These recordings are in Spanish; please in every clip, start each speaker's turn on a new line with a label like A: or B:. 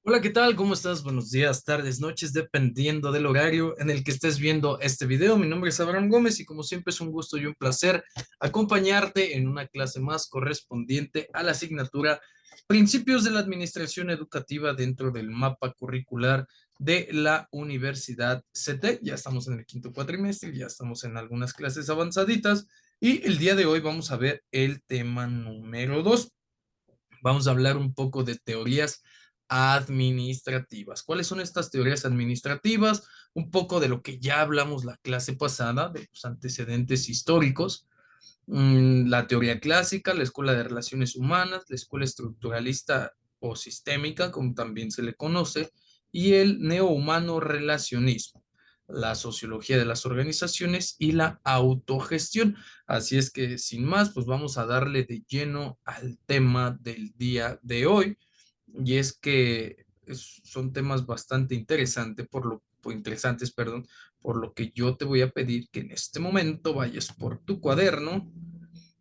A: Hola, ¿qué tal? ¿Cómo estás? Buenos días, tardes, noches, dependiendo del horario en el que estés viendo este video. Mi nombre es Abraham Gómez y como siempre es un gusto y un placer acompañarte en una clase más correspondiente a la asignatura Principios de la Administración Educativa dentro del mapa curricular de la Universidad CT. Ya estamos en el quinto cuatrimestre, ya estamos en algunas clases avanzaditas y el día de hoy vamos a ver el tema número 2. Vamos a hablar un poco de teorías administrativas. ¿Cuáles son estas teorías administrativas? Un poco de lo que ya hablamos la clase pasada, de los antecedentes históricos, la teoría clásica, la escuela de relaciones humanas, la escuela estructuralista o sistémica, como también se le conoce, y el neohumano relacionismo, la sociología de las organizaciones y la autogestión. Así es que sin más, pues vamos a darle de lleno al tema del día de hoy, y es que son temas bastante interesantes, perdón, por lo que yo te voy a pedir que en este momento vayas por tu cuaderno,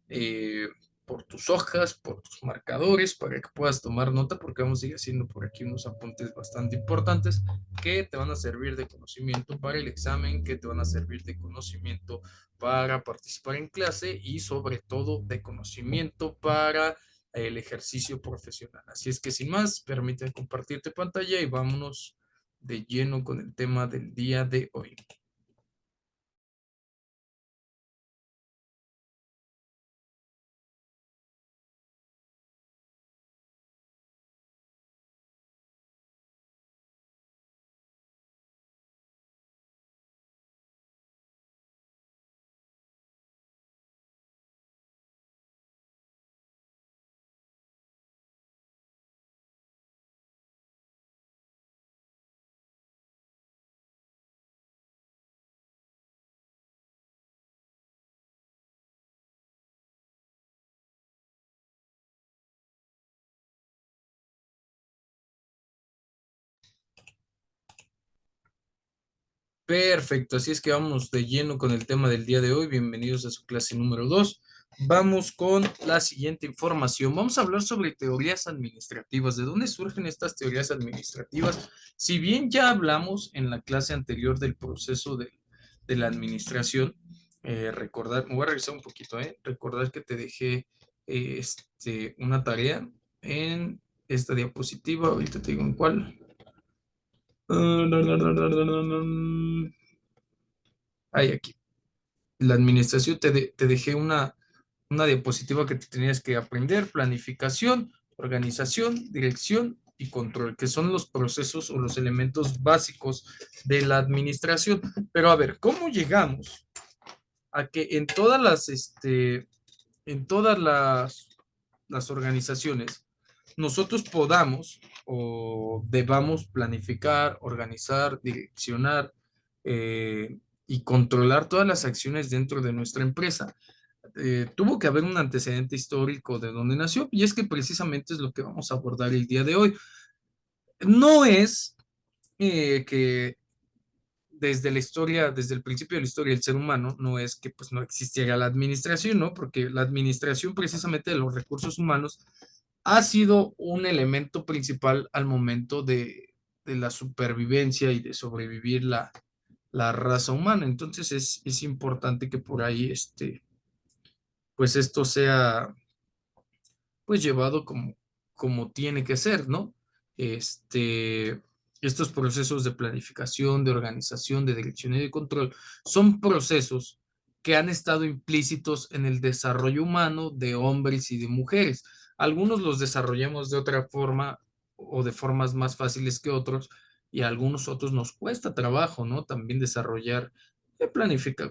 A: eh, por tus hojas, por tus marcadores, para que puedas tomar nota, porque vamos a ir haciendo por aquí unos apuntes bastante importantes que te van a servir de conocimiento para el examen, que te van a servir de conocimiento para participar en clase y sobre todo de conocimiento para el ejercicio profesional. Así es que sin más, permíteme compartirte pantalla y vámonos de lleno con el tema del día de hoy. Perfecto, así es que vamos de lleno con el tema del día de hoy. Bienvenidos a su clase número 2. Vamos con la siguiente información. Vamos a hablar sobre teorías administrativas. ¿De dónde surgen estas teorías administrativas? Si bien ya hablamos en la clase anterior del proceso de la administración, recordar, me voy a revisar un poquito, recordar que te dejé una tarea en esta diapositiva. Ahorita te digo en cuál. Ahí, aquí. La administración, te dejé una diapositiva que te tenías que aprender: planificación, organización, dirección y control, que son los procesos o los elementos básicos de la administración. Pero a ver, ¿cómo llegamos a que en todas las organizaciones nosotros podamos o debamos planificar, organizar, direccionar y controlar todas las acciones dentro de nuestra empresa? Tuvo que haber un antecedente histórico de dónde nació, y es que precisamente es lo que vamos a abordar el día de hoy. No es que desde la historia, desde el principio de la historia del ser humano, no es que pues no existiera la administración, ¿no? Porque la administración precisamente de los recursos humanos ha sido un elemento principal al momento de la supervivencia y de sobrevivir la raza humana. Entonces es importante que por ahí pues esto sea pues llevado como tiene que ser, ¿no? Este, estos procesos de planificación, de organización, de dirección y de control son procesos que han estado implícitos en el desarrollo humano de hombres y de mujeres. Algunos los desarrollamos de otra forma o de formas más fáciles que otros, y a algunos otros nos cuesta trabajo, ¿no? También desarrollar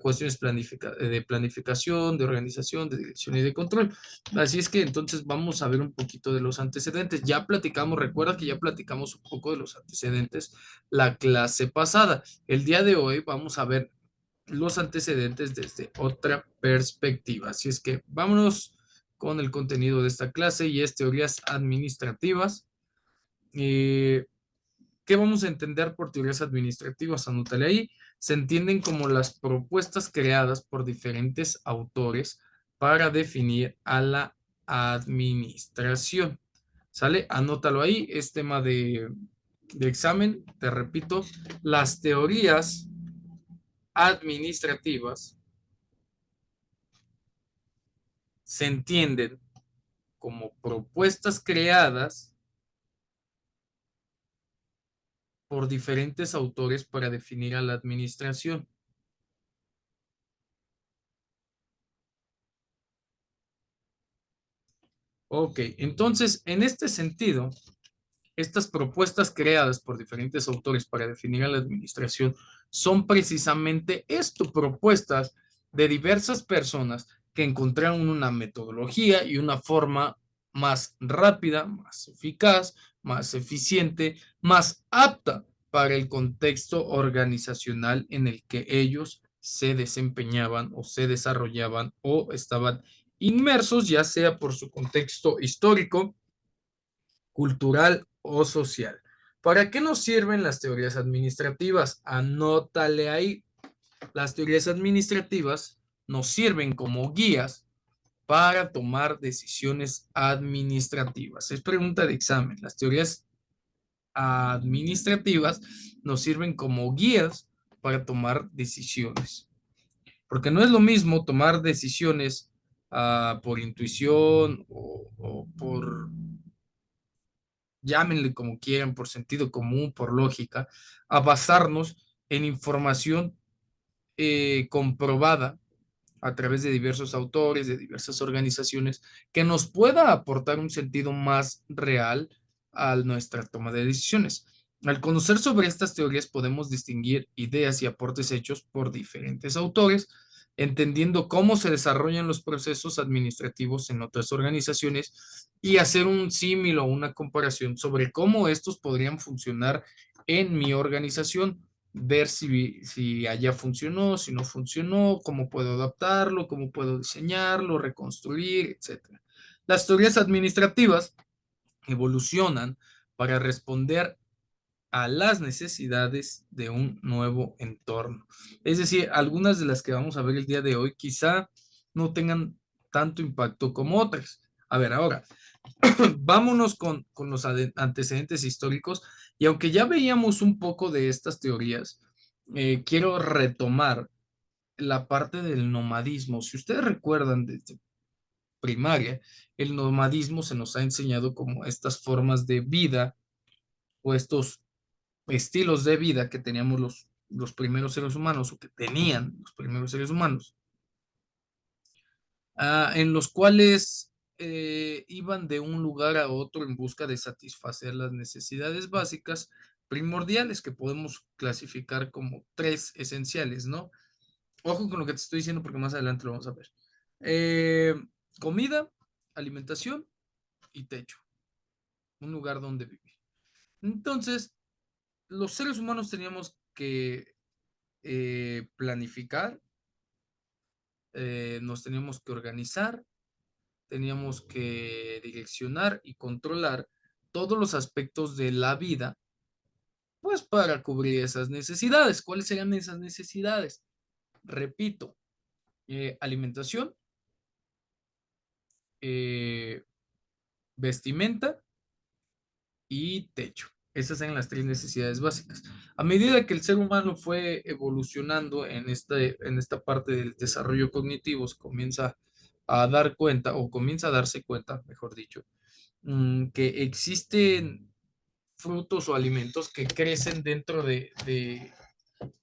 A: cuestiones de planificación, de organización, de dirección y de control. Así es que entonces vamos a ver un poquito de los antecedentes. Ya platicamos, recuerda que ya platicamos un poco de los antecedentes la clase pasada. El día de hoy vamos a ver los antecedentes desde otra perspectiva. Así es que vámonos con el contenido de esta clase, y es teorías administrativas. Eh, ¿Qué vamos a entender por teorías administrativas? Anótale ahí. Se entienden como las propuestas creadas por diferentes autores para definir a la administración. ¿Sale? Anótalo ahí. Es tema de examen, te repito, las teorías administrativas se entienden como propuestas creadas por diferentes autores para definir a la administración. Ok, entonces, en este sentido, estas propuestas creadas por diferentes autores para definir a la administración son precisamente esto, propuestas de diversas personas que encontraron una metodología y una forma más rápida, más eficaz, más eficiente, más apta para el contexto organizacional en el que ellos se desempeñaban o se desarrollaban o estaban inmersos, ya sea por su contexto histórico, cultural o social. ¿Para qué nos sirven las teorías administrativas? Anótale ahí. Las teorías administrativas nos sirven como guías para tomar decisiones administrativas. Es pregunta de examen. Las teorías administrativas nos sirven como guías para tomar decisiones. Porque no es lo mismo tomar decisiones por intuición o por, llámenle como quieran, por sentido común, por lógica, a basarnos en información comprobada a través de diversos autores, de diversas organizaciones, que nos pueda aportar un sentido más real a nuestra toma de decisiones. Al conocer sobre estas teorías podemos distinguir ideas y aportes hechos por diferentes autores, entendiendo cómo se desarrollan los procesos administrativos en otras organizaciones y hacer un símil o una comparación sobre cómo estos podrían funcionar en mi organización, ver si allá funcionó, si no funcionó, cómo puedo adaptarlo, cómo puedo diseñarlo, reconstruir, etcétera. Las teorías administrativas evolucionan para responder a las necesidades de un nuevo entorno. Es decir, algunas de las que vamos a ver el día de hoy quizá no tengan tanto impacto como otras. A ver, ahora, vámonos con los antecedentes históricos y aunque ya veíamos un poco de estas teorías, quiero retomar la parte del nomadismo. Si ustedes recuerdan desde primaria, el nomadismo se nos ha enseñado como estas formas de vida o estos estilos de vida que teníamos los primeros seres humanos o que tenían los primeros seres humanos, en los cuales iban de un lugar a otro en busca de satisfacer las necesidades básicas primordiales que podemos clasificar como tres esenciales, ¿no? Ojo con lo que te estoy diciendo porque más adelante lo vamos a ver. Eh, Comida, alimentación y techo, un lugar donde vivir. Entonces, los seres humanos teníamos que planificar, nos teníamos que organizar, teníamos que direccionar y controlar todos los aspectos de la vida, pues para cubrir esas necesidades. ¿Cuáles serían esas necesidades? Repito, alimentación, eh, vestimenta y techo. Esas eran las tres necesidades básicas. A medida que el ser humano fue evolucionando en esta parte del desarrollo cognitivo, se comienza a dar cuenta, o comienza a darse cuenta, mejor dicho, que existen frutos o alimentos que crecen dentro de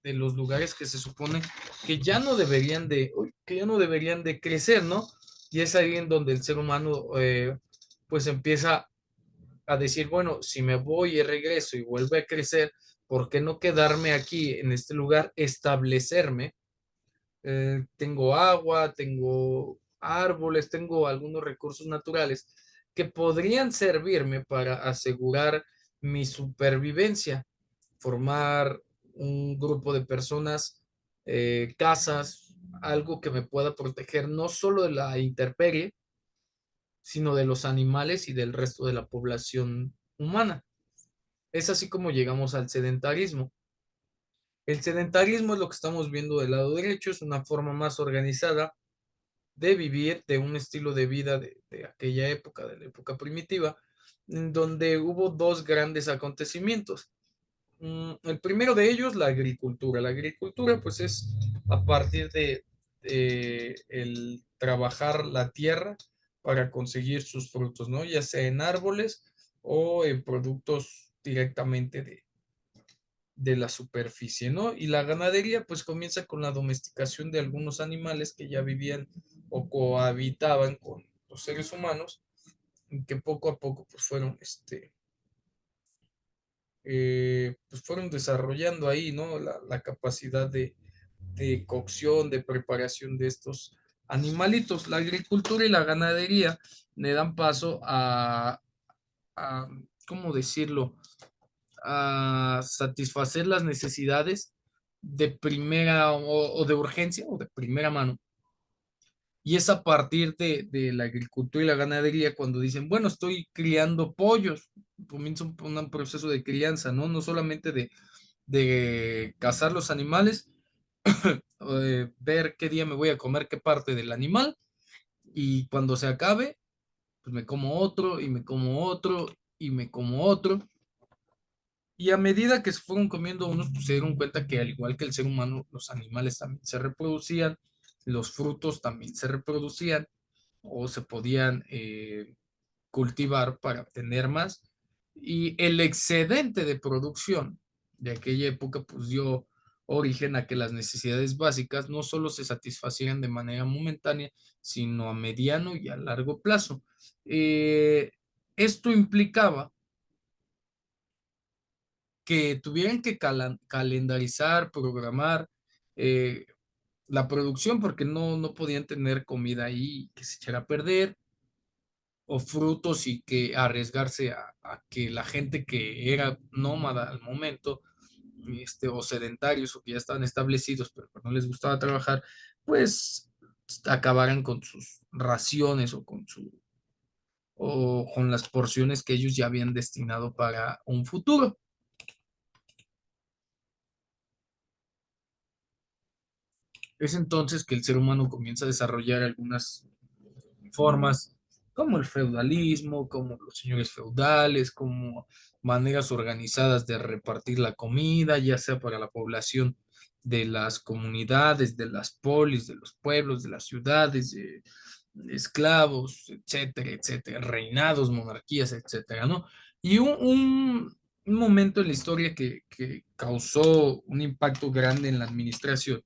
A: los lugares que se supone que ya no deberían que ya no deberían de crecer, ¿no? Y es ahí en donde el ser humano pues empieza a decir, bueno, si me voy y regreso y vuelve a crecer, ¿por qué no quedarme aquí en este lugar, establecerme? Tengo agua, tengo árboles, tengo algunos recursos naturales que podrían servirme para asegurar mi supervivencia, formar un grupo de personas, casas, algo que me pueda proteger no solo de la intemperie, sino de los animales y del resto de la población humana. Es así como llegamos al sedentarismo. El sedentarismo es lo que estamos viendo del lado derecho, es una forma más organizada de vivir, de un estilo de vida de aquella época, de la época primitiva, en donde hubo dos grandes acontecimientos. El primero de ellos, la agricultura. La agricultura, pues es a partir de el trabajar la tierra para conseguir sus frutos, ¿no? Ya sea en árboles o en productos directamente de la superficie, ¿no? Y la ganadería, pues comienza con la domesticación de algunos animales que ya vivían o cohabitaban con los seres humanos, y que poco a poco, pues fueron, pues fueron desarrollando ahí, ¿no? La capacidad de cocción, de preparación de estos animalitos. La agricultura y la ganadería le dan paso a ¿cómo decirlo? A satisfacer las necesidades de primera o de urgencia o de primera mano. Y es a partir de la agricultura y la ganadería cuando dicen, bueno, estoy criando pollos, comienza un proceso de crianza, ¿no? No solamente de cazar los animales, ver qué día me voy a comer qué parte del animal y cuando se acabe, pues me como otro y me como otro y me como otro. Y a medida que se fueron comiendo unos, pues se dieron cuenta que al igual que el ser humano, los animales también se reproducían, los frutos también se reproducían o se podían cultivar para obtener más. Y el excedente de producción de aquella época pues dio origen a que las necesidades básicas no solo se satisfacieran de manera momentánea, sino a mediano y a largo plazo. Esto implicaba que tuvieran que calendarizar, programar eh, la producción porque no podían tener comida ahí que se echara a perder o frutos y que arriesgarse a que la gente que era nómada al momento, o sedentarios o que ya estaban establecidos pero que no les gustaba trabajar, pues acabaran con sus raciones o con las porciones que ellos ya habían destinado para un futuro. Es entonces que el ser humano comienza a desarrollar algunas formas como el feudalismo, como los señores feudales, como maneras organizadas de repartir la comida, ya sea para la población de las comunidades, de las polis, de los pueblos, de las ciudades, de esclavos, etcétera, etcétera, reinados, monarquías, etcétera, ¿no? Y un momento en la historia que causó un impacto grande en la administración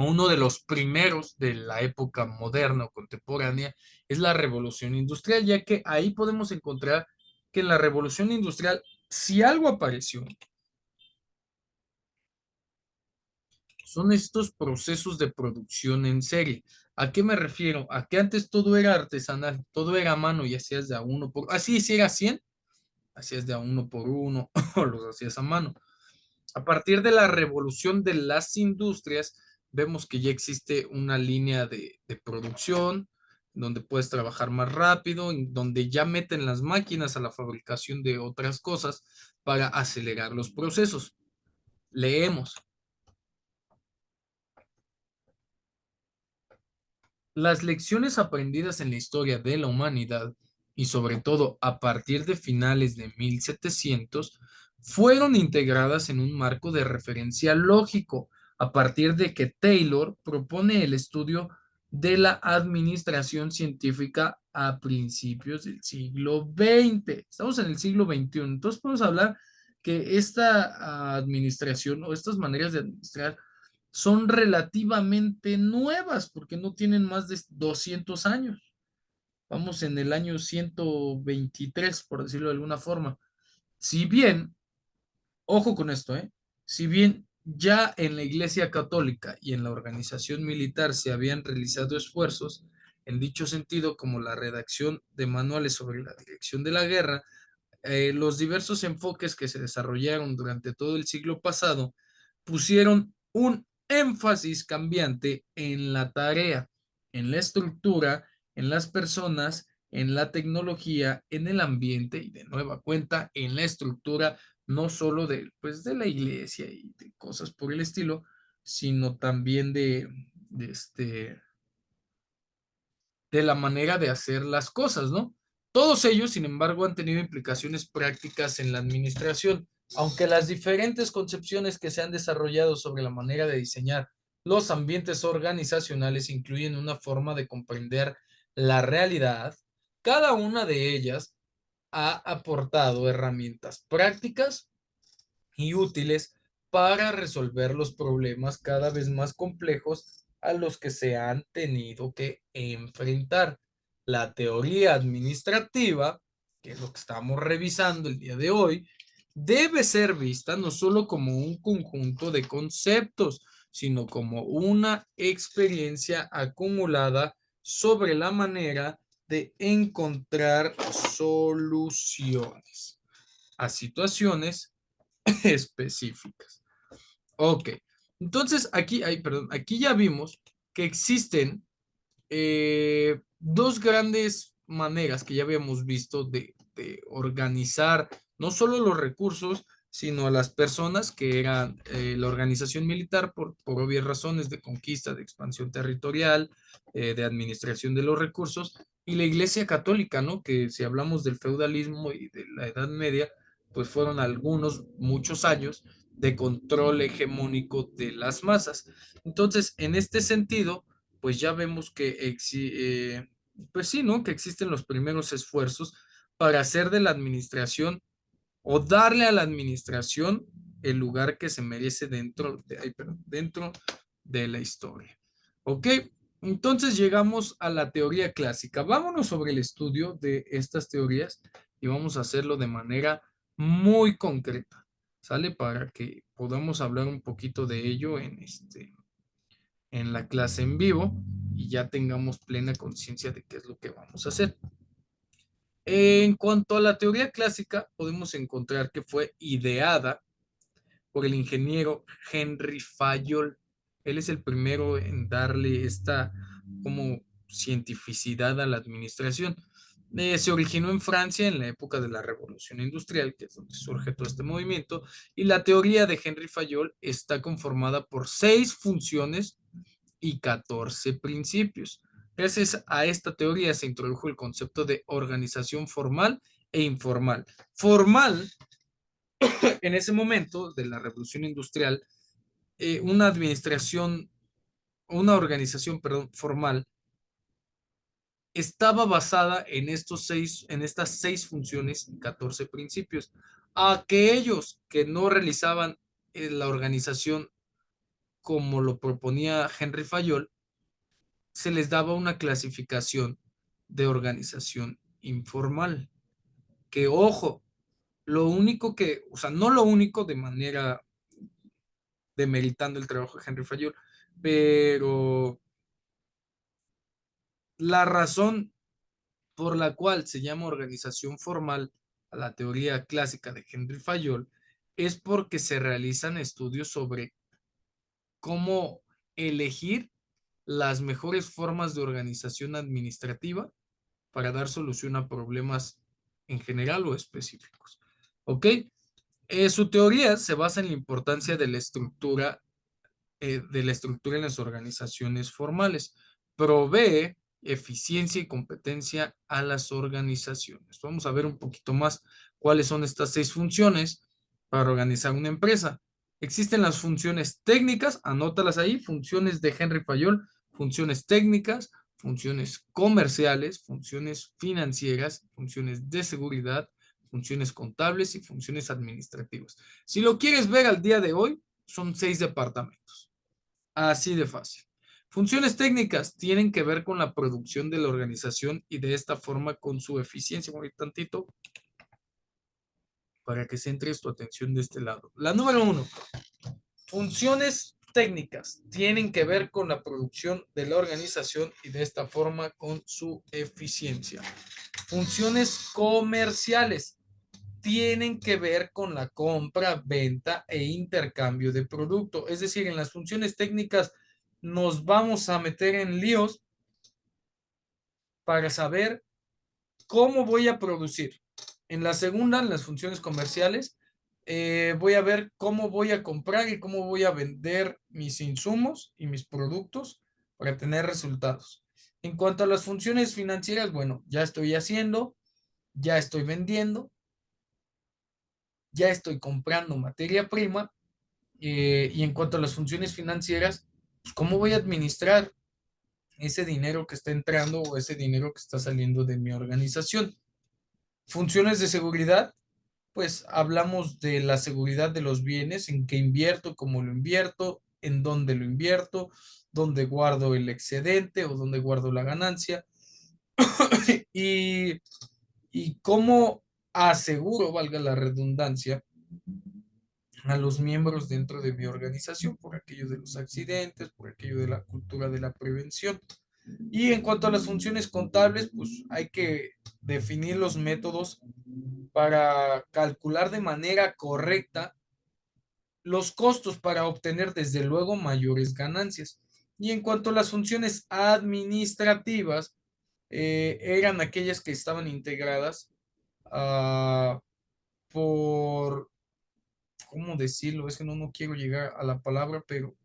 A: uno de los primeros de la época moderna o contemporánea es la revolución industrial, ya que ahí podemos encontrar que en la revolución industrial, si algo apareció, son estos procesos de producción en serie. ¿A qué me refiero? A que antes todo era artesanal, todo era a mano y hacías de a uno por, así si era 100, hacías de a uno por uno o los hacías a mano. A partir de la revolución de las industrias, vemos que ya existe una línea de producción donde puedes trabajar más rápido, en donde ya meten las máquinas a la fabricación de otras cosas para acelerar los procesos. Leemos. Las lecciones aprendidas en la historia de la humanidad y sobre todo a partir de finales de 1700 fueron integradas en un marco de referencia lógico a partir de que Taylor propone el estudio de la administración científica a principios del siglo XX. Estamos en el siglo XXI, entonces podemos hablar que esta administración o estas maneras de administrar son relativamente nuevas porque no tienen más de 200 años. Vamos en el año 123, por decirlo de alguna forma. Si bien, ojo con esto, si bien ya en la Iglesia Católica y en la organización militar se habían realizado esfuerzos en dicho sentido, como la redacción de manuales sobre la dirección de la guerra, los diversos enfoques que se desarrollaron durante todo el siglo pasado pusieron un énfasis cambiante en la tarea, en la estructura, en las personas, en la tecnología, en el ambiente y de nueva cuenta en la estructura no solo pues, de la iglesia y de cosas por el estilo, sino también de la manera de hacer las cosas, ¿no? Todos ellos, sin embargo, han tenido implicaciones prácticas en la administración, aunque las diferentes concepciones que se han desarrollado sobre la manera de diseñar los ambientes organizacionales incluyen una forma de comprender la realidad. Cada una de ellas ha aportado herramientas prácticas y útiles para resolver los problemas cada vez más complejos a los que se han tenido que enfrentar. La teoría administrativa, que es lo que estamos revisando el día de hoy, debe ser vista no solo como un conjunto de conceptos, sino como una experiencia acumulada sobre la manera de encontrar soluciones a situaciones específicas. Ok, entonces aquí ya vimos que existen dos grandes maneras que ya habíamos visto de organizar no solo los recursos, sino a las personas, que eran la organización militar por obvias razones de conquista, de expansión territorial, de administración de los recursos, y la Iglesia Católica, ¿no? Que si hablamos del feudalismo y de la Edad Media, pues fueron muchos años de control hegemónico de las masas. Entonces, en este sentido, pues ya vemos pues sí, ¿no? Que existen los primeros esfuerzos para hacer de la administración o darle a la administración el lugar que se merece dentro de la historia. ¿Ok? Entonces llegamos a la teoría clásica. Vámonos sobre el estudio de estas teorías y vamos a hacerlo de manera muy concreta, ¿sale? Para que podamos hablar un poquito de ello en la clase en vivo y ya tengamos plena conciencia de qué es lo que vamos a hacer. En cuanto a la teoría clásica, podemos encontrar que fue ideada por el ingeniero Henry Fayol. Él es el primero en darle esta como cientificidad a la administración. Se originó en Francia en la época de la Revolución Industrial, que es donde surge todo este movimiento, y la teoría de Henry Fayol está conformada por 6 funciones y 14 principios. Gracias a esta teoría se introdujo el concepto de organización formal e informal. Formal, en ese momento de la revolución industrial, una administración, una organización, perdón, formal, estaba basada en estas 6 funciones y 14 principios. Aquellos que no realizaban la organización como lo proponía Henry Fayol, se les daba una clasificación de organización informal. Que ojo, lo único que, o sea, no lo único de manera demeritando el trabajo de Henry Fayol, pero la razón por la cual se llama organización formal a la teoría clásica de Henry Fayol es porque se realizan estudios sobre cómo elegir las mejores formas de organización administrativa para dar solución a problemas en general o específicos. ¿Ok? Su teoría se basa en la importancia de la estructura en las organizaciones formales. Provee eficiencia y competencia a las organizaciones. Vamos a ver un poquito más cuáles son estas 6 funciones para organizar una empresa. Existen las funciones técnicas, anótalas ahí, funciones de Henry Fayol, funciones técnicas, funciones comerciales, funciones financieras, funciones de seguridad, funciones contables y funciones administrativas. Si lo quieres ver al día de hoy, son 6 departamentos. Así de fácil. Funciones técnicas tienen que ver con la producción de la organización y de esta forma con su eficiencia. Voy tantito para que centres tu atención de este lado. La número 1. Funciones técnicas tienen que ver con la producción de la organización y de esta forma con su eficiencia. Funciones comerciales tienen que ver con la compra, venta e intercambio de producto. Es decir, en las funciones técnicas nos vamos a meter en líos para saber cómo voy a producir. En la segunda, en las funciones comerciales, voy a ver cómo voy a comprar y cómo voy a vender mis insumos y mis productos para tener resultados. En cuanto a las funciones financieras, bueno, ya estoy haciendo. ya estoy vendiendo, ya estoy comprando materia prima, y en cuanto a las funciones financieras, pues, ¿cómo voy a administrar ese dinero que está entrando o ese dinero que está saliendo de mi organización? Funciones de seguridad, pues hablamos de la seguridad de los bienes, en qué invierto, cómo lo invierto, en dónde lo invierto, dónde guardo el excedente o dónde guardo la ganancia y, y cómo aseguro, valga la redundancia, a los miembros dentro de mi organización por aquello de los accidentes, por aquello de la cultura de la prevención. Y en cuanto a las funciones contables, pues hay que definir los métodos para calcular de manera correcta los costos para obtener desde luego mayores ganancias. Y en cuanto a las funciones administrativas, eran aquellas que estaban integradas uh, por, ¿cómo decirlo? Es que no quiero llegar a la palabra, pero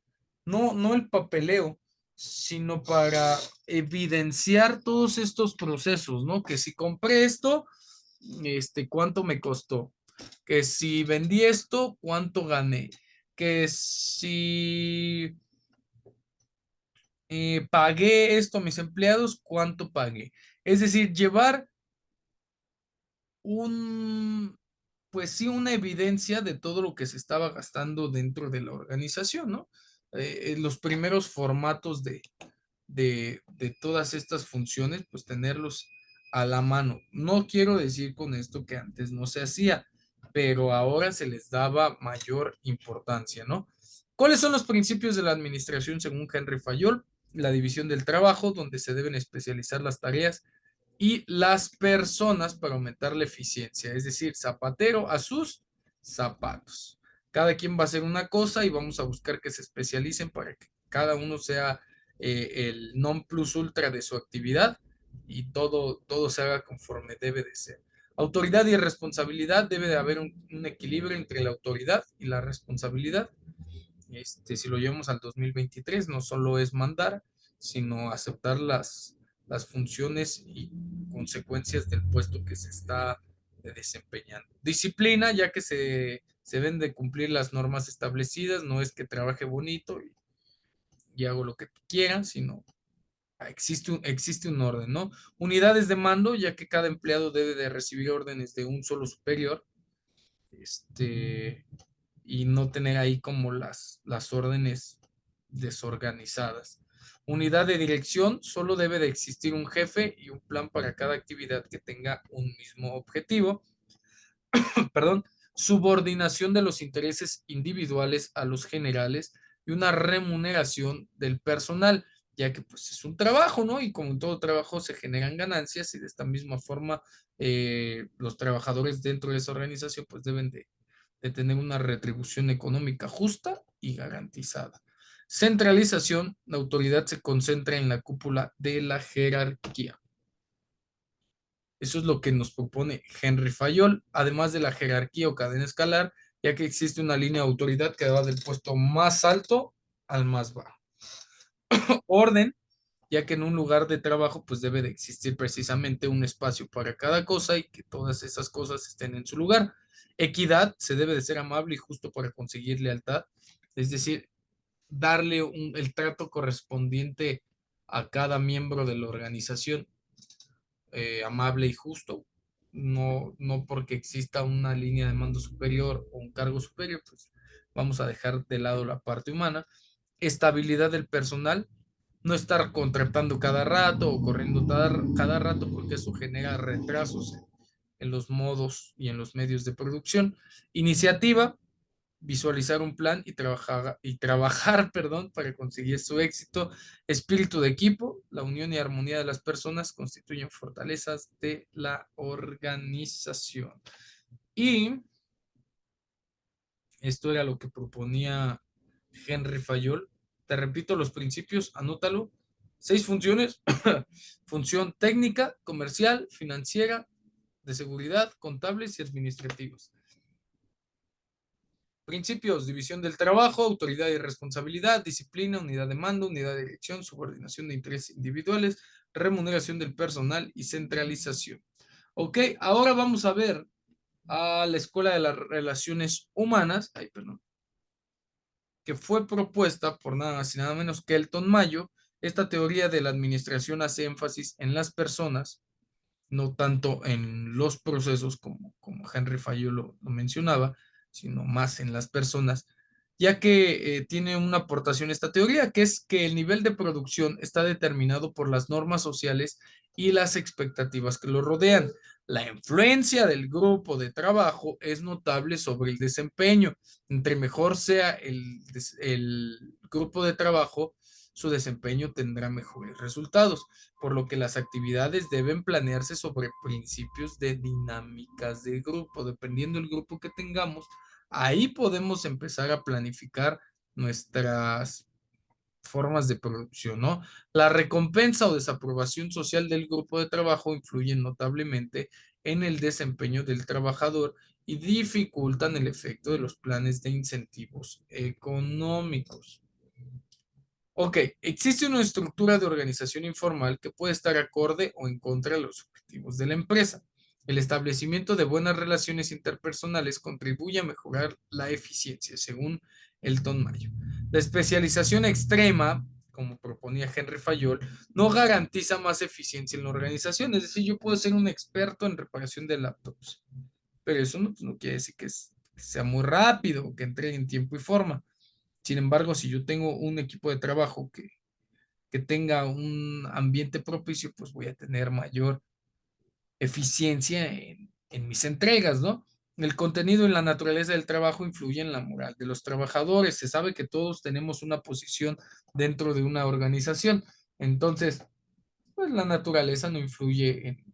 A: no el papeleo, sino para evidenciar todos estos procesos, ¿no? Que si compré esto, ¿cuánto me costó? Que si vendí esto, ¿cuánto gané? Que si pagué esto a mis empleados, ¿cuánto pagué? Es decir, llevar un, pues sí, una evidencia de todo lo que se estaba gastando dentro de la organización, ¿no? Los primeros formatos de todas estas funciones, pues tenerlos a la mano. No quiero decir con esto que antes no se hacía, pero ahora se les daba mayor importancia, ¿no? ¿Cuáles son los principios de la administración según Henry Fayol? La división del trabajo, donde se deben especializar las tareas y las personas para aumentar la eficiencia, es decir, zapatero a sus zapatos. Cada quien va a hacer una cosa y vamos a buscar que se especialicen para que cada uno sea el non plus ultra de su actividad y todo se haga conforme debe de ser. Autoridad y responsabilidad, debe de haber un equilibrio entre la autoridad y la responsabilidad. Si lo llevamos al 2023, no solo es mandar, sino aceptar las funciones y consecuencias del puesto que se está desempeñando. Disciplina, ya que se deben de cumplir las normas establecidas, no es que trabaje bonito y hago lo que quieran, sino existe un orden, ¿no? Unidades de mando, ya que cada empleado debe de recibir órdenes de un solo superior, y no tener ahí como las órdenes desorganizadas. Unidad de dirección, solo debe de existir un jefe y un plan para cada actividad que tenga un mismo objetivo. Perdón, subordinación de los intereses individuales a los generales y una remuneración del personal, ya que pues es un trabajo, ¿no? Y como en todo trabajo se generan ganancias y de esta misma forma los trabajadores dentro de esa organización pues deben de tener una retribución económica justa y garantizada. Centralización, la autoridad se concentra en la cúpula de la jerarquía. Eso es lo que nos propone Henry Fayol, además de la jerarquía o cadena escalar, ya que existe una línea de autoridad que va del puesto más alto al más bajo. Orden, ya que en un lugar de trabajo pues debe de existir precisamente un espacio para cada cosa y que todas esas cosas estén en su lugar. Equidad, se debe de ser amable y justo para conseguir lealtad, es decir, darle el trato correspondiente a cada miembro de la organización, amable y justo, no porque exista una línea de mando superior o un cargo superior, pues vamos a dejar de lado la parte humana. Estabilidad del personal, no estar contratando cada rato o corriendo cada rato porque eso genera retrasos en los modos y en los medios de producción. Iniciativa, visualizar un plan y trabajar, perdón, para conseguir su éxito. Espíritu de equipo, la unión y armonía de las personas constituyen fortalezas de la organización. Y esto era lo que proponía Henry Fayol. Te repito los principios, anótalo. 6 funciones: función técnica, comercial, financiera, de seguridad, contables y administrativas. Principios: división del trabajo, autoridad y responsabilidad, disciplina, unidad de mando, unidad de dirección, subordinación de intereses individuales, remuneración del personal y centralización. Ok, ahora vamos a ver a la Escuela de las Relaciones Humanas, ay, perdón, que fue propuesta por nada más y nada menos que Elton Mayo. Esta teoría de la administración hace énfasis en las personas, no tanto en los procesos como Henry Fayol lo mencionaba, sino más en las personas, ya que tiene una aportación esta teoría, que es que el nivel de producción está determinado por las normas sociales y las expectativas que lo rodean. La influencia del grupo de trabajo es notable sobre el desempeño. Entre mejor sea el grupo de trabajo, su desempeño tendrá mejores resultados, por lo que las actividades deben planearse sobre principios de dinámicas de grupo. Dependiendo del grupo que tengamos, ahí podemos empezar a planificar nuestras formas de producción, ¿no? La recompensa o desaprobación social del grupo de trabajo influyen notablemente en el desempeño del trabajador y dificultan el efecto de los planes de incentivos económicos. Ok, existe una estructura de organización informal que puede estar acorde o en contra de los objetivos de la empresa. El establecimiento de buenas relaciones interpersonales contribuye a mejorar la eficiencia, según Elton Mayo. La especialización extrema, como proponía Henry Fayol, no garantiza más eficiencia en la organización. Es decir, yo puedo ser un experto en reparación de laptops, pero eso no, pues, no quiere decir que sea muy rápido o que entregue en tiempo y forma. Sin embargo, si yo tengo un equipo de trabajo que tenga un ambiente propicio, pues voy a tener mayor eficiencia en mis entregas, ¿no? El contenido y la naturaleza del trabajo influye en la moral de los trabajadores. Se sabe que todos tenemos una posición dentro de una organización. Entonces, pues la naturaleza no influye en,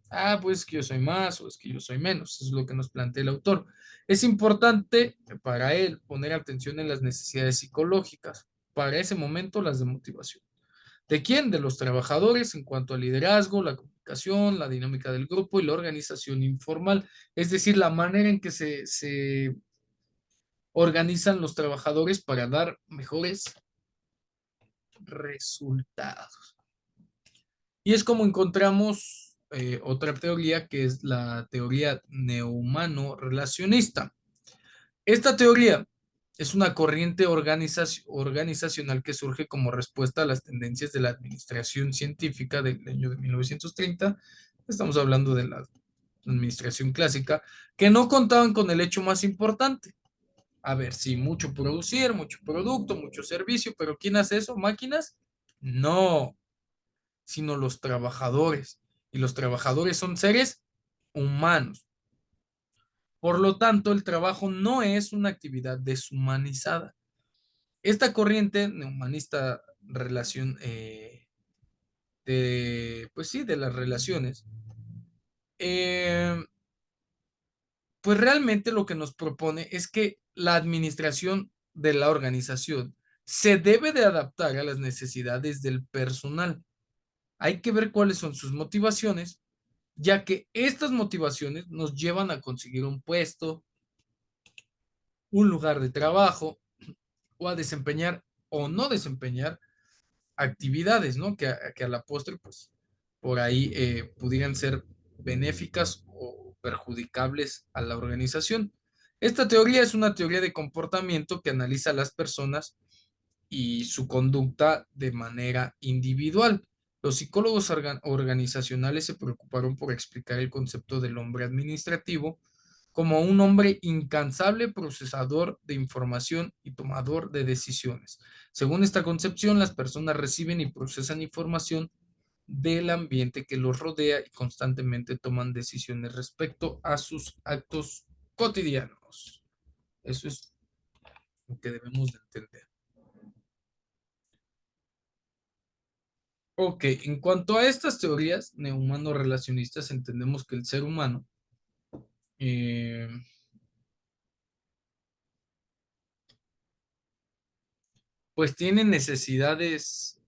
A: pues que yo soy más o es que yo soy menos. Eso es lo que nos plantea el autor. Es importante para él poner atención en las necesidades psicológicas. Para ese momento, las de motivación. ¿De quién? De los trabajadores en cuanto al liderazgo, la comunicación, la dinámica del grupo y la organización informal. Es decir, la manera en que se organizan los trabajadores para dar mejores resultados. Y es como encontramos otra teoría que es la teoría neumano-relacionista. Esta teoría es una corriente organizacional que surge como respuesta a las tendencias de la administración científica del año de 1930. Estamos hablando de la administración clásica, que no contaban con el hecho más importante. A ver, sí, mucho producir, mucho producto, mucho servicio, pero ¿quién hace eso? ¿Máquinas? No, sino los trabajadores. Y los trabajadores son seres humanos. Por lo tanto, el trabajo no es una actividad deshumanizada. Esta corriente humanista relación pues sí, de las relaciones, eh, pues realmente lo que nos propone es que la administración de la organización se debe de adaptar a las necesidades del personal. Hay que ver cuáles son sus motivaciones, ya que estas motivaciones nos llevan a conseguir un puesto, un lugar de trabajo o a desempeñar o no desempeñar actividades, ¿no? Que a la postre, pues, por ahí pudieran ser benéficas o perjudicables a la organización. Esta teoría es una teoría de comportamiento que analiza a las personas y su conducta de manera individual. Los psicólogos organizacionales se preocuparon por explicar el concepto del hombre administrativo como un hombre incansable procesador de información y tomador de decisiones. Según esta concepción, las personas reciben y procesan información del ambiente que los rodea y constantemente toman decisiones respecto a sus actos cotidianos. Eso es lo que debemos de entender. Ok, en cuanto a estas teorías neumano-relacionistas, entendemos que el ser humano eh, pues tiene necesidades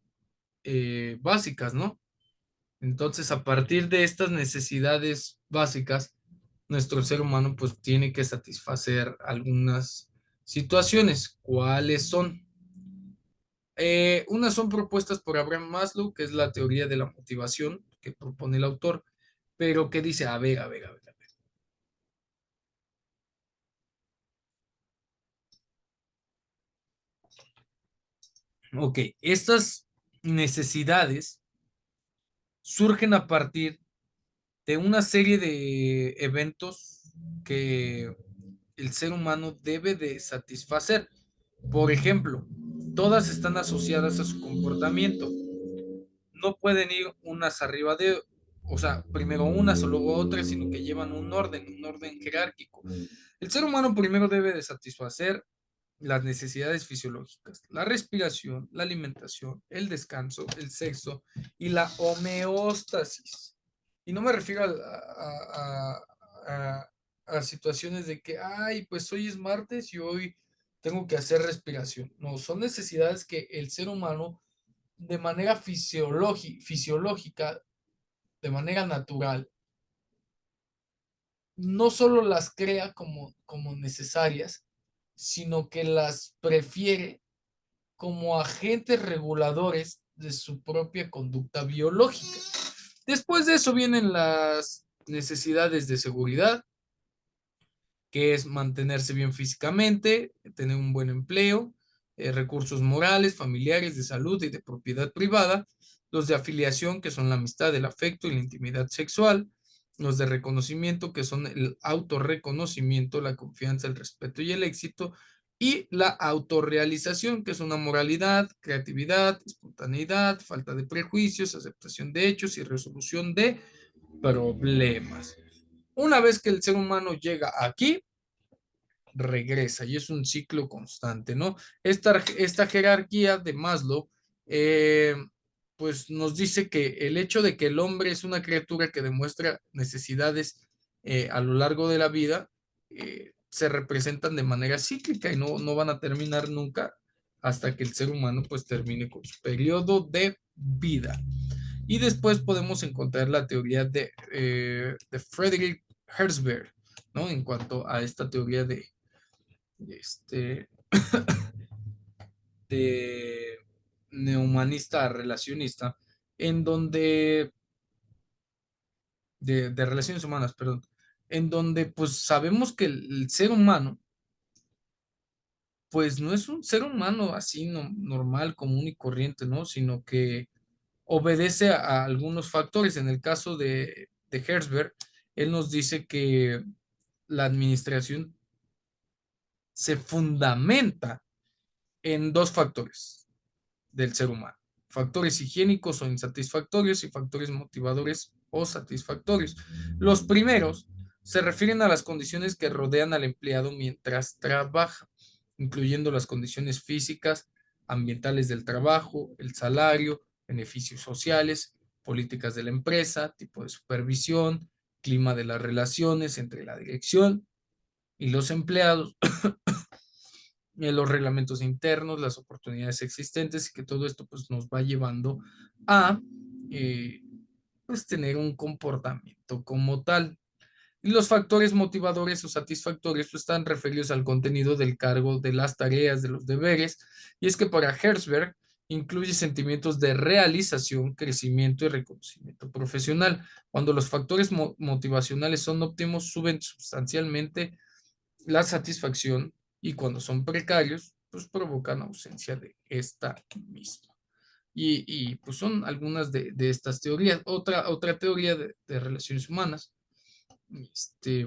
A: básicas, ¿no? Entonces, a partir de estas necesidades básicas, nuestro ser humano pues tiene que satisfacer algunas situaciones. ¿Cuáles son? Unas son propuestas por Abraham Maslow, que es la teoría de la motivación que propone el autor, pero que dice, a ver. Ok, estas necesidades surgen a partir de una serie de eventos que el ser humano debe de satisfacer. Por ejemplo, todas están asociadas a su comportamiento. No pueden ir unas arriba de, o sea, primero unas o luego otras, sino que llevan un orden jerárquico. El ser humano primero debe de satisfacer las necesidades fisiológicas, la respiración, la alimentación, el descanso, el sexo y la homeostasis. Y no me refiero a situaciones de que, ay, pues hoy es martes y hoy tengo que hacer respiración. No, son necesidades que el ser humano de manera fisiológica, de manera natural, no solo las crea como necesarias, sino que las prefiere como agentes reguladores de su propia conducta biológica. Después de eso vienen las necesidades de seguridad, que es mantenerse bien físicamente, tener un buen empleo, recursos morales, familiares, de salud y de propiedad privada, los de afiliación, que son la amistad, el afecto y la intimidad sexual, los de reconocimiento, que son el autorreconocimiento, la confianza, el respeto y el éxito, y la autorrealización, que es una moralidad, creatividad, espontaneidad, falta de prejuicios, aceptación de hechos y resolución de problemas. Una vez que el ser humano llega aquí, regresa y es un ciclo constante, ¿no? Esta jerarquía de Maslow, eh, pues nos dice que el hecho de que el hombre es una criatura que demuestra necesidades a lo largo de la vida, se representan de manera cíclica y no van a terminar nunca hasta que el ser humano pues termine con su periodo de vida. Y después podemos encontrar la teoría de Friedrich Herzberg, ¿no? En cuanto a esta teoría este, de neumanista relacionista, en donde, de relaciones humanas, perdón, en donde pues sabemos que el ser humano, pues no es un ser humano así normal, común y corriente, ¿no? Sino que obedece a algunos factores. En el caso de Herzberg, él nos dice que la administración se fundamenta en dos factores del ser humano: factores higiénicos o insatisfactorios y factores motivadores o satisfactorios. Los primeros se refieren a las condiciones que rodean al empleado mientras trabaja, incluyendo las condiciones físicas, ambientales del trabajo, el salario, beneficios sociales, políticas de la empresa, tipo de supervisión, clima de las relaciones entre la dirección y los empleados, los reglamentos internos, las oportunidades existentes, y que todo esto pues nos va llevando a eh, pues tener un comportamiento como tal. Y los factores motivadores o satisfactorios pues, están referidos al contenido del cargo, de las tareas, de los deberes, y es que para Herzberg incluye sentimientos de realización, crecimiento y reconocimiento profesional. Cuando los factores motivacionales son óptimos, suben sustancialmente la satisfacción, y cuando son precarios, pues provocan ausencia de esta misma. Pues son algunas de estas teorías. Otra teoría de relaciones humanas,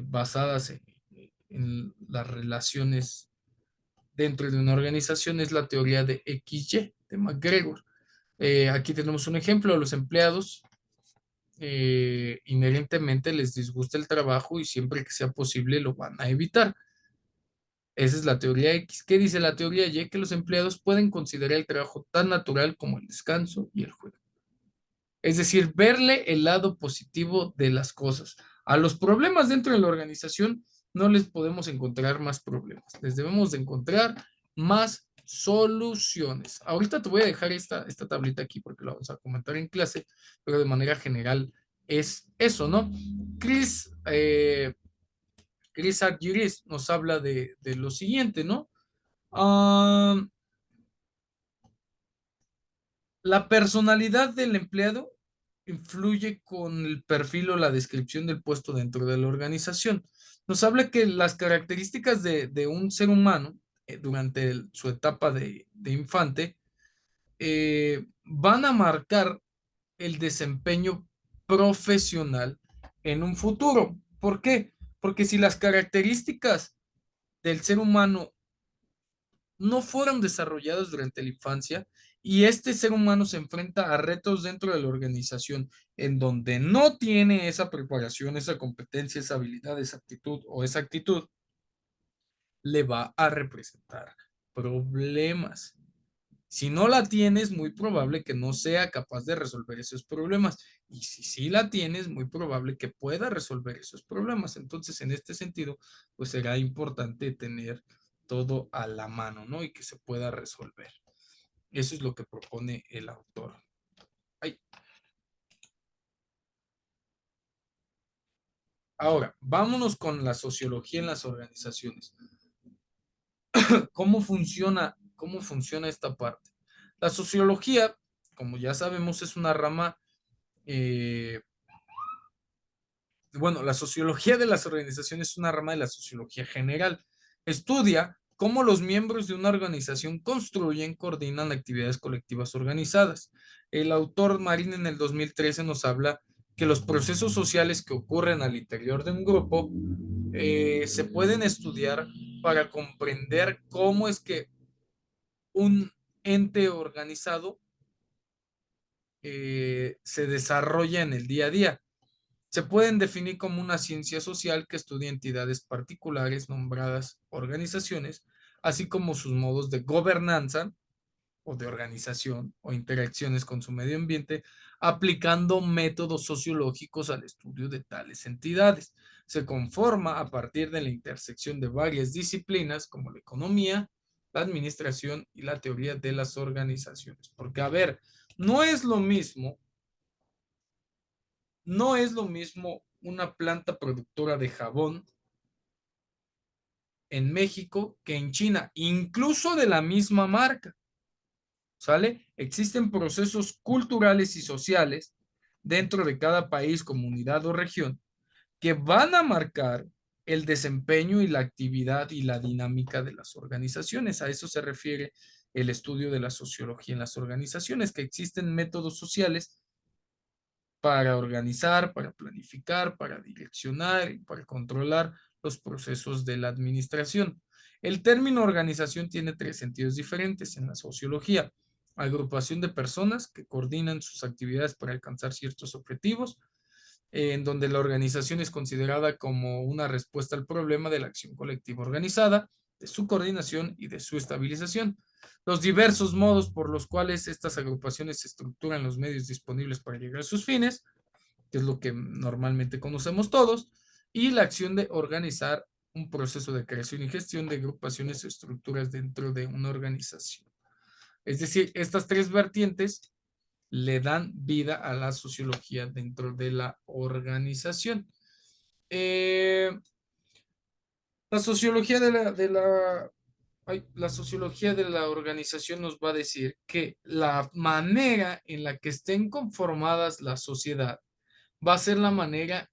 A: basadas en las relaciones dentro de una organización, es la teoría de XY, de McGregor. Aquí tenemos un ejemplo: a los empleados inherentemente les disgusta el trabajo y siempre que sea posible lo van a evitar. Esa es la teoría X. ¿Qué dice la teoría Y? Que los empleados pueden considerar el trabajo tan natural como el descanso y el juego. Es decir, verle el lado positivo de las cosas. A los problemas dentro de la organización no les podemos encontrar más problemas. Les debemos de encontrar más soluciones. Ahorita te voy a dejar esta tablita aquí porque la vamos a comentar en clase, pero de manera general es eso, ¿no? Chris, Chris Argyris nos habla de lo siguiente, ¿no? Ah, la personalidad del empleado influye con el perfil o la descripción del puesto dentro de la organización. Nos habla que las características de un ser humano durante su etapa de infante van a marcar el desempeño profesional en un futuro. ¿Por qué? Porque si las características del ser humano no fueron desarrolladas durante la infancia y este ser humano se enfrenta a retos dentro de la organización en donde no tiene esa preparación, esa competencia, esa habilidad, esa actitud o esa actitud, le va a representar problemas. Si no la tienes, muy probable que no sea capaz de resolver esos problemas. Y si sí la tienes, muy probable que pueda resolver esos problemas. Entonces, en este sentido, pues será importante tener todo a la mano, ¿no? Y que se pueda resolver. Eso es lo que propone el autor. Ay. Ahora, vámonos con la sociología en las organizaciones. Cómo funciona esta parte? La sociología, como ya sabemos, es una rama eh, bueno, la sociología de las organizaciones es una rama de la sociología general. Estudia cómo los miembros de una organización construyen, coordinan actividades colectivas organizadas. El autor Marín en el 2013 nos habla que los procesos sociales que ocurren al interior de un grupo se pueden estudiar para comprender cómo es que un ente organizado se desarrolla en el día a día. Se pueden definir como una ciencia social que estudia entidades particulares nombradas organizaciones, así como sus modos de gobernanza o de organización o interacciones con su medio ambiente, aplicando métodos sociológicos al estudio de tales entidades. Se conforma a partir de la intersección de varias disciplinas como la economía, la administración y la teoría de las organizaciones. Porque, a ver, no es lo mismo no es lo mismo una planta productora de jabón en México que en China, incluso de la misma marca, ¿sale? Existen procesos culturales y sociales dentro de cada país, comunidad o región que van a marcar el desempeño y la actividad y la dinámica de las organizaciones. A eso se refiere el estudio de la sociología en las organizaciones, que existen métodos sociales para organizar, para planificar, para direccionar y para controlar los procesos de la administración. El término organización tiene tres sentidos diferentes en la sociología. Agrupación de personas que coordinan sus actividades para alcanzar ciertos objetivos, en donde la organización es considerada como una respuesta al problema de la acción colectiva organizada, de su coordinación y de su estabilización. Los diversos modos por los cuales estas agrupaciones estructuran los medios disponibles para llegar a sus fines, que es lo que normalmente conocemos todos, y la acción de organizar un proceso de creación y gestión de agrupaciones o estructuras dentro de una organización. Es decir, estas tres vertientes le dan vida a la sociología dentro de la organización. Eh, la sociología la sociología de la organización nos va a decir que la manera en la que estén conformadas la sociedad va a ser la manera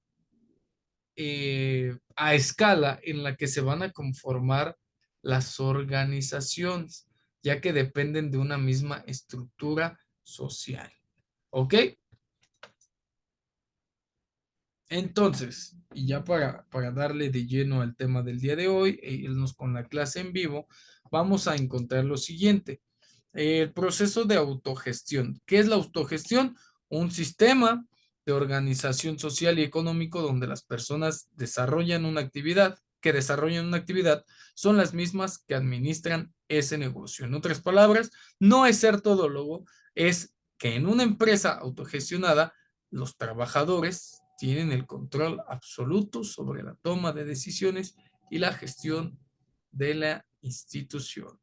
A: a escala en la que se van a conformar las organizaciones, ya que dependen de una misma estructura social. ¿Ok? Entonces, y ya para darle de lleno al tema del día de hoy e irnos con la clase en vivo, vamos a encontrar lo siguiente. El proceso de autogestión. ¿Qué es la autogestión? Un sistema de organización social y económico donde las personas que desarrollan una actividad, son las mismas que administran ese negocio. En otras palabras, no es ser todólogo, es que en una empresa autogestionada, los trabajadores tienen el control absoluto sobre la toma de decisiones y la gestión de la institución.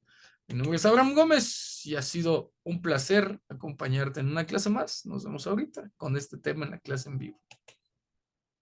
A: Mi nombre es Abraham Gómez y ha sido un placer acompañarte en una clase más. Nos vemos ahorita con este tema en la clase en vivo.